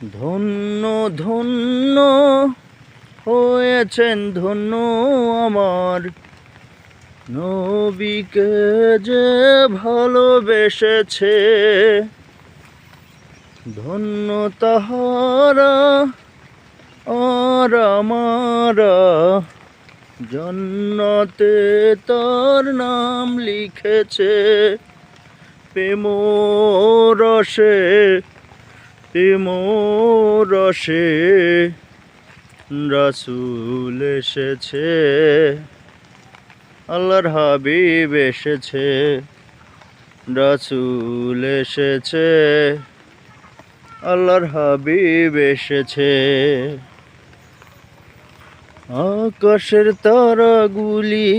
ধন্য ধন্য হয়েছেন ধন্য আমার নবীকে যে ভালোবেসেছে। ধন্য তাহারা আর আমারা জান্নাতে তার নাম লিখেছে। প্রেম রসে প্রেম রসে রাসূল এসেছে, আল্লাহর হাবিব এসেছে, রাসূল এসেছে, আল্লাহর হাবিব এসেছে। আকাশের তারাগুলি